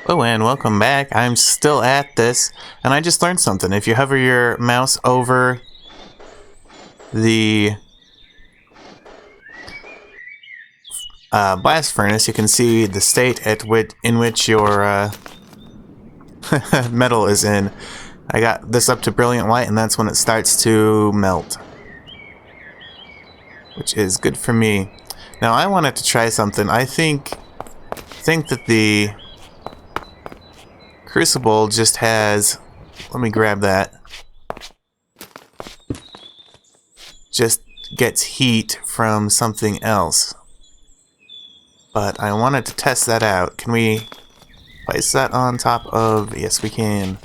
Oh, and welcome back. I'm still at this, and I just learned something. If you hover your mouse over the blast furnace, you can see the state in which your metal is in. I got this up to brilliant white, and that's when it starts to melt, which is good for me. Now, I wanted to try something. I think that the crucible just has. Let me grab that. Just gets heat from something else. But I wanted to test that out. Can we place that on top of... Yes, we can.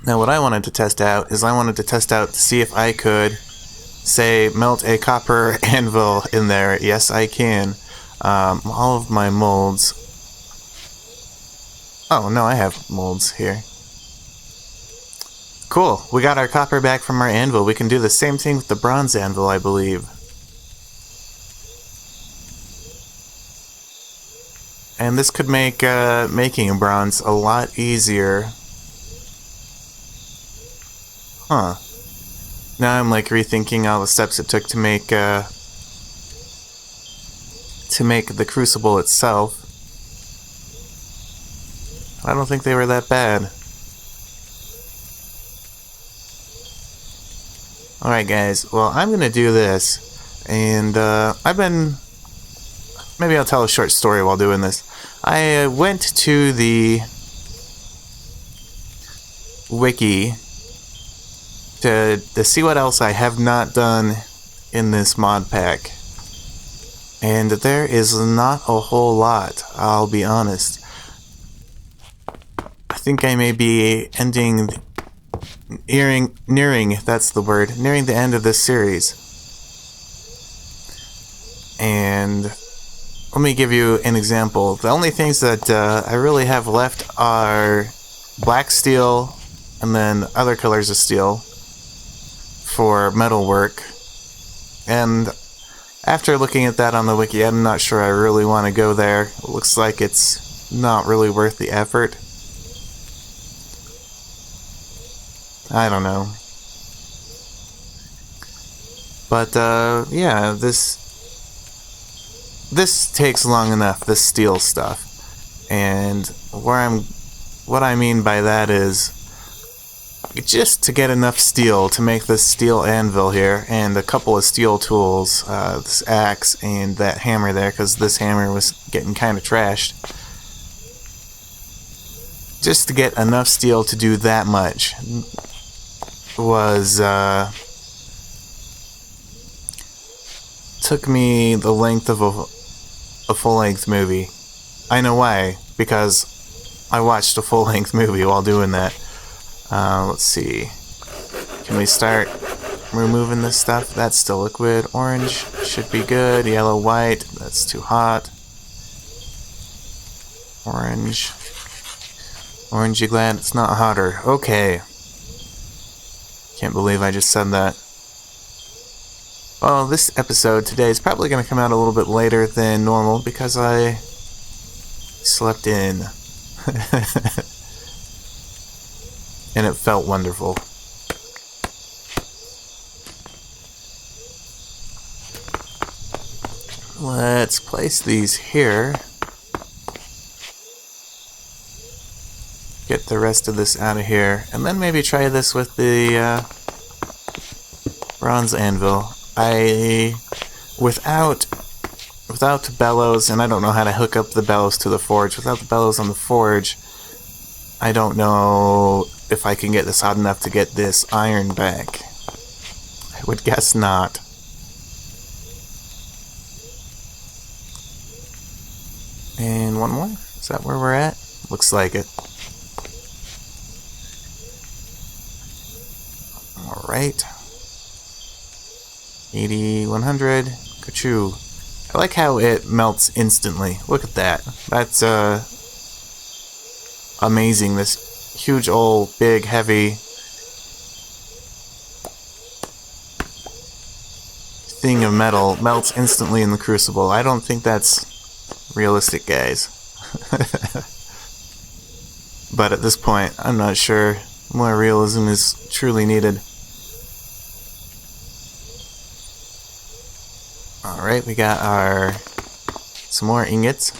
Now what I wanted to test out is to see if I could, say, melt a copper anvil in there. Yes, I can. All of my molds... Oh, no, I have molds here. Cool. We got our copper back from our anvil. We can do the same thing with the bronze anvil, I believe. And this could make making a bronze a lot easier. Huh. Now I'm like rethinking all the steps it took to make the crucible itself. I don't think they were that bad. Alright guys, well I'm gonna do this, and maybe I'll tell a short story while doing this. I went to the wiki to see what else I have not done in this mod pack. And there is not a whole lot, I'll be honest. I think I may be nearing, that's the word, nearing the end of this series. And let me give you an example. The only things that I really have left are black steel and then other colors of steel for metal work. And after looking at that on the wiki, I'm not sure I really want to go there. It looks like it's not really worth the effort. I don't know. But yeah, this takes long enough, this steel stuff. And what I mean by that is just to get enough steel to make this steel anvil here, and a couple of steel tools, this axe and that hammer there, because this hammer was getting kind of trashed. Just to get enough steel to do that much was took me the length of a full-length movie. I know why, because I watched a full-length movie while doing that. Let's see. Can we start removing this stuff? That's still liquid. Orange should be good. Yellow, white. That's too hot. Orange. Orange, you glad it's not hotter? Okay. Can't believe I just said that. Well, this episode today is probably going to come out a little bit later than normal because I slept in. And it felt wonderful. Let's place these here. Get the rest of this out of here. And then maybe try this with the bronze anvil. Without bellows, and I don't know how to hook up the bellows to the forge. Without the bellows on the forge, I don't know if I can get this hot enough to get this iron back. I would guess not. And one more? Is that where we're at? Looks like it. Alright. 80, 100. Ka-choo. I like how it melts instantly. Look at that. That's amazing. This huge old big heavy thing of metal melts instantly in the crucible. I don't think that's realistic guys. But at this point, I'm not sure more realism is truly needed. Alright, we got some more ingots.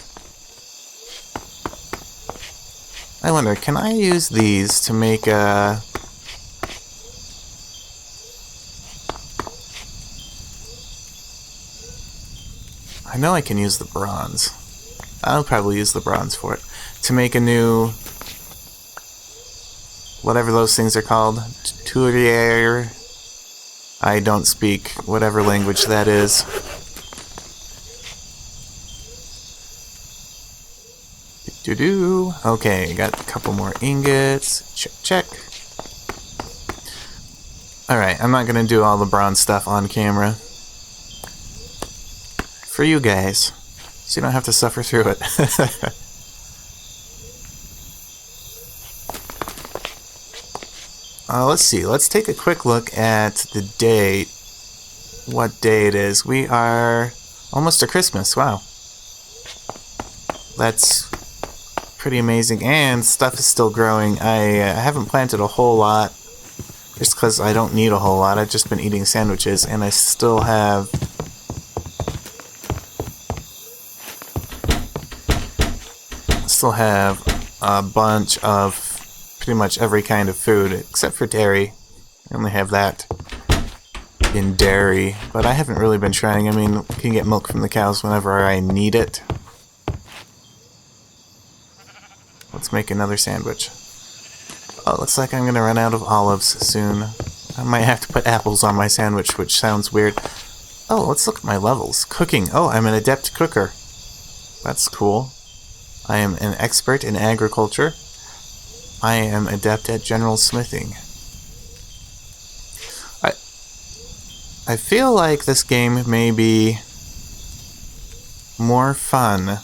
I wonder, can I use these to make a... I know I can use the bronze. I'll probably use the bronze for it. To make a new... whatever those things are called. Tourier. I don't speak whatever language that is. Do-do-do. Okay, got a couple more ingots. Check, check. Alright, I'm not gonna do all the bronze stuff on camera. For you guys. So you don't have to suffer through it. Let's see. Let's take a quick look at the date. What day it is. We are almost to Christmas. Wow. That's pretty amazing. And stuff is still growing. I haven't planted a whole lot. Just because I don't need a whole lot. I've just been eating sandwiches. And I still have... a bunch of pretty much every kind of food except for dairy. I only have that in dairy, but I haven't really been trying. I mean, I can get milk from the cows whenever I need it. Let's make another sandwich. Oh, looks like I'm gonna run out of olives soon. I might have to put apples on my sandwich, which sounds weird. Oh, let's look at my levels. Cooking. Oh, I'm an adept cooker. That's cool. I am an expert in agriculture. I am adept at general smithing. I feel like this game may be more fun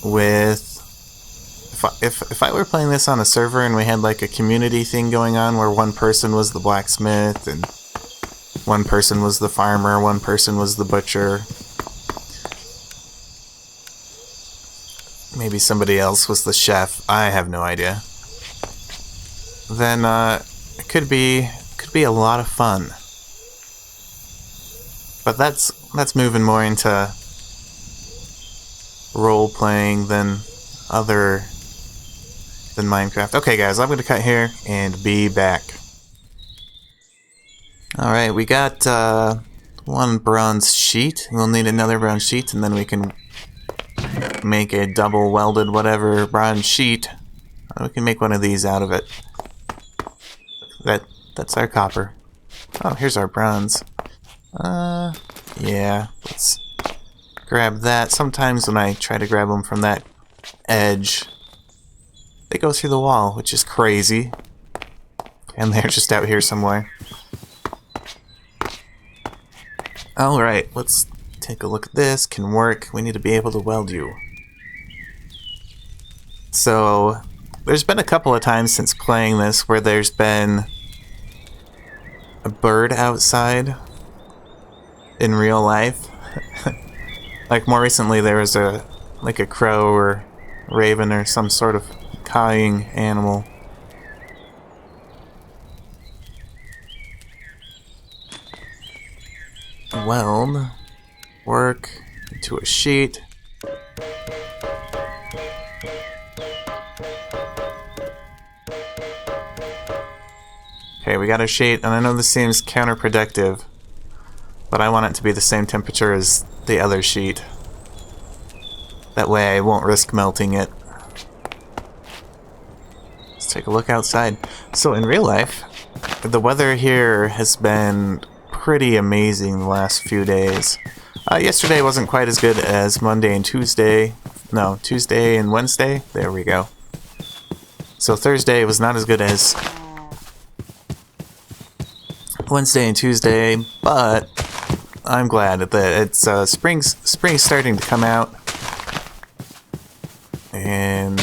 with... If I were playing this on a server and we had like a community thing going on where one person was the blacksmith and one person was the farmer, one person was the butcher... maybe somebody else was the chef. I have no idea. Then it could be a lot of fun. But that's moving more into role playing than Minecraft. Okay, guys, I'm going to cut here and be back. All right, we got one bronze sheet. We'll need another bronze sheet, and then we can make a double welded whatever bronze sheet. We can make one of these out of it. That's our copper. Oh, here's our bronze. Yeah, let's grab that. Sometimes when I try to grab them from that edge, they go through the wall, which is crazy. And they're just out here somewhere. Alright, let's take a look at this. Can work. We need to be able to weld you. So, there's been a couple of times since playing this where there's been a bird outside in real life. Like more recently there was a crow or raven or some sort of cawing animal. Weld. Work into a sheet. Okay, we got our sheet, and I know this seems counterproductive, but I want it to be the same temperature as the other sheet. That way I won't risk melting it. Let's take a look outside. So in real life, the weather here has been pretty amazing the last few days. Yesterday wasn't quite as good as Monday and Tuesday. No, Tuesday and Wednesday. There we go. So Thursday was not as good as Wednesday and Tuesday, but I'm glad that it's spring's starting to come out, and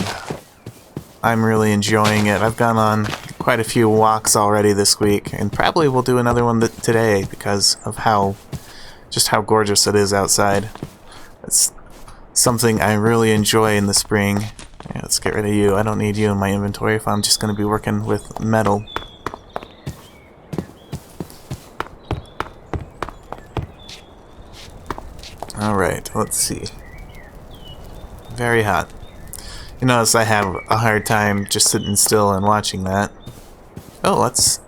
I'm really enjoying it. I've gone on quite a few walks already this week, and probably will do another one today because of how just how gorgeous it is outside. It's something I really enjoy in the spring. Yeah, let's get rid of you. I don't need you in my inventory if I'm just going to be working with metal. Alright, let's see. Very hot. You notice I have a hard time just sitting still and watching that. Oh, let's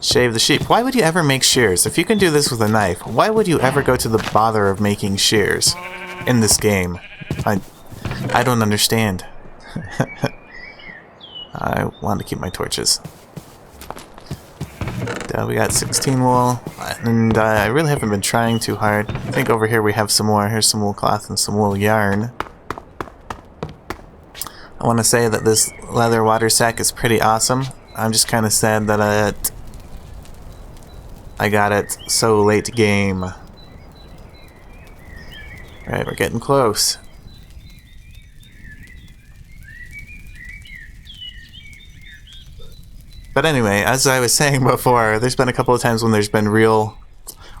shave the sheep. Why would you ever make shears? If you can do this with a knife, why would you ever go to the bother of making shears in this game? I don't understand. I want to keep my torches. We got 16 wool, and I really haven't been trying too hard. I think over here we have some more. Here's some wool cloth and some wool yarn. I want to say that this leather water sack is pretty awesome. I'm just kind of sad that I got it so late game. Alright, we're getting close. But anyway, as I was saying before, there's been a couple of times when there's been real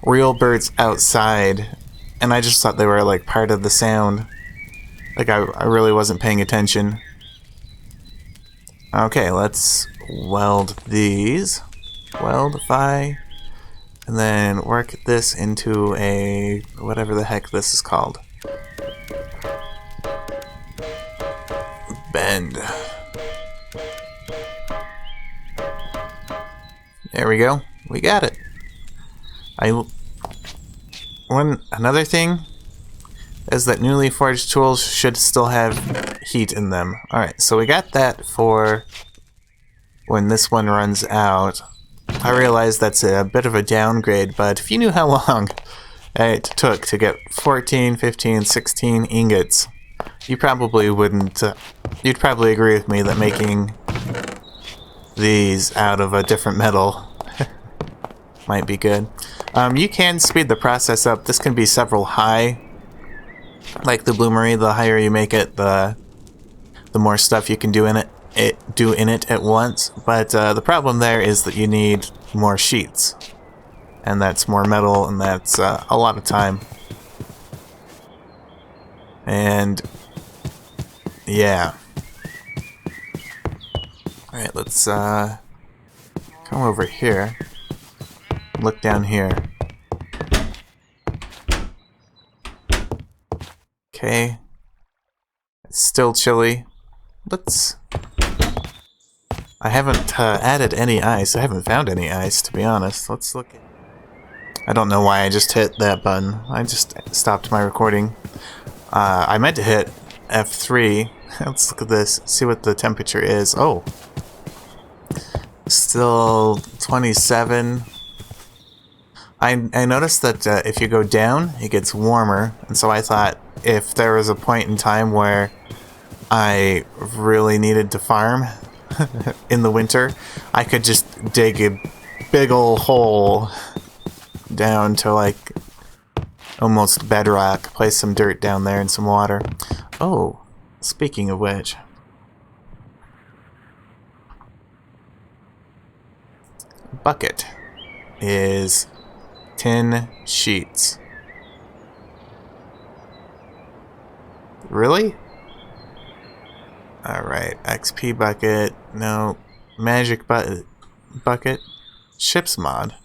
birds outside, and I just thought they were like part of the sound. Like I really wasn't paying attention. Okay, let's weld these. Weldify. And then work this into a whatever the heck this is called. Bend. There we go. We got it. Another thing is that newly forged tools should still have heat in them. Alright, so we got that for when this one runs out. I realize that's a bit of a downgrade, but if you knew how long it took to get 14, 15, 16 ingots, you probably wouldn't... you'd probably agree with me that making these out of a different metal might be good. You can speed the process up. This can be several high. Like the bloomery, the higher you make it, the more stuff you can do in it at once. But the problem there is that you need more sheets, and that's more metal, and that's a lot of time. And yeah. All right, let's come over here. Look down here. Okay. It's still chilly. I haven't added any ice. I haven't found any ice, to be honest. Let's look at... I don't know why I just hit that button. I just stopped my recording. I meant to hit F3. Let's look at this. See what the temperature is. Oh. Still 27. I noticed that if you go down, it gets warmer, and so I thought if there was a point in time where I really needed to farm in the winter, I could just dig a big ol' hole down to like almost bedrock, place some dirt down there and some water. Oh, speaking of which, bucket is 10 sheets. Really? Alright, XP bucket. No. Magic bucket. Ships mod.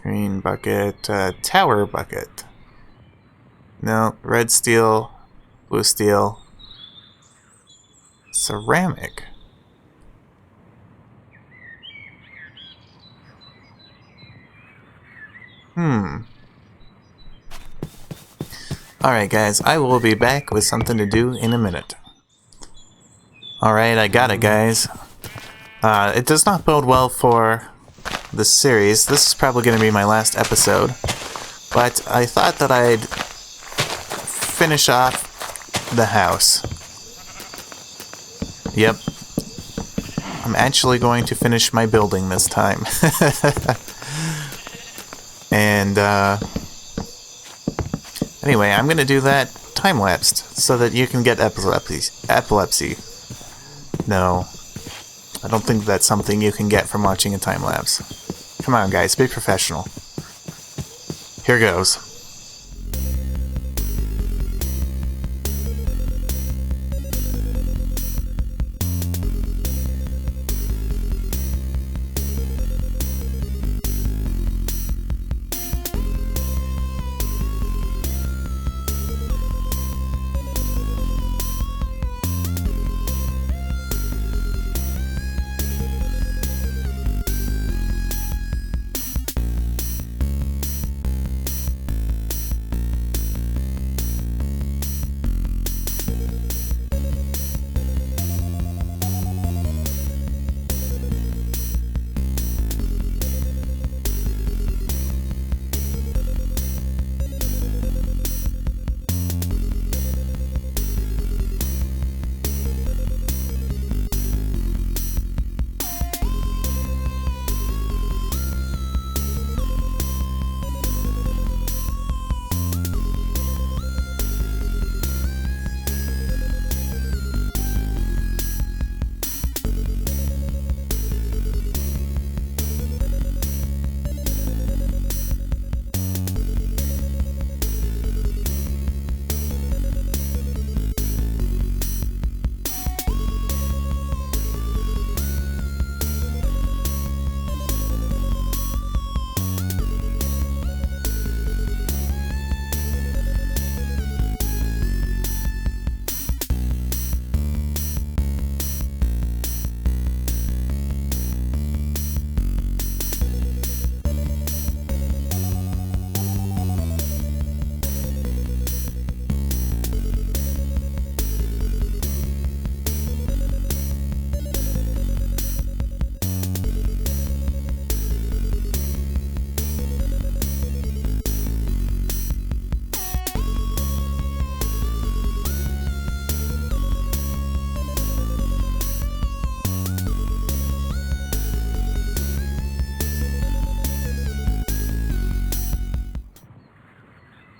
Green bucket. Tower bucket. No. Red steel. Blue steel. Ceramic. Alright guys, I will be back with something to do in a minute. Alright, I got it guys. It does not bode well for this series. This is probably going to be my last episode. But I thought that I'd finish off the house. Yep. I'm actually going to finish my building this time. And, anyway, I'm going to do that time-lapsed so that you can get epilepsy. No. I don't think that's something you can get from watching a time-lapse. Come on, guys, be professional. Here goes.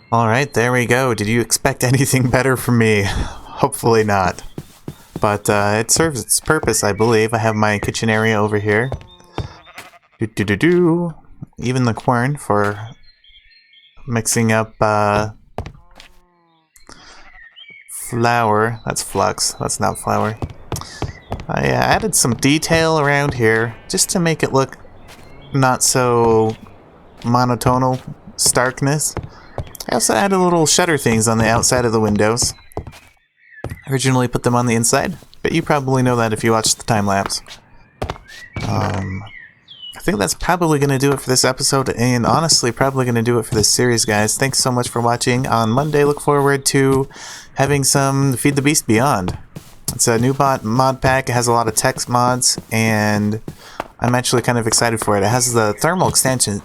Alright, there we go. Did you expect anything better from me? Hopefully not. But it serves its purpose, I believe. I have my kitchen area over here. Do-do-do-do. Even the quern for mixing up flour. That's flux. That's not flour. I added some detail around here just to make it look not so monotonal starkness. I also added little shutter things on the outside of the windows. Originally put them on the inside, but you probably know that if you watch the time-lapse. I think that's probably going to do it for this episode, and honestly probably going to do it for this series, guys. Thanks so much for watching. On Monday, look forward to having some Feed the Beast Beyond. It's a new mod pack. It has a lot of text mods, and I'm actually kind of excited for it. It has the thermal expansion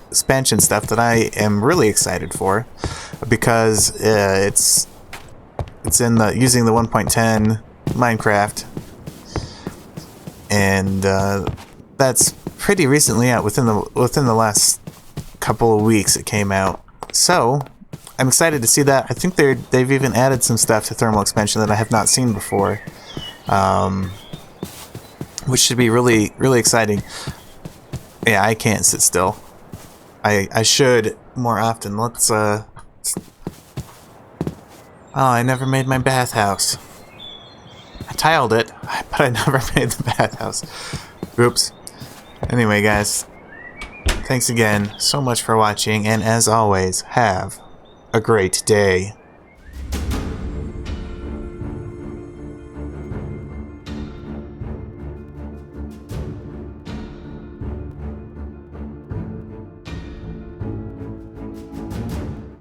stuff that I am really excited for, because it's in the using the 1.10 Minecraft, and that's pretty recently out. Within the last couple of weeks it came out, so I'm excited to see that. I think they've even added some stuff to thermal expansion that I have not seen before, which should be really, really exciting. Yeah, I can't sit still. I should more often. Let's oh, I never made my bathhouse. I tiled it, but I never made the bathhouse. Oops. Anyway, guys, thanks again so much for watching, and as always, have a great day.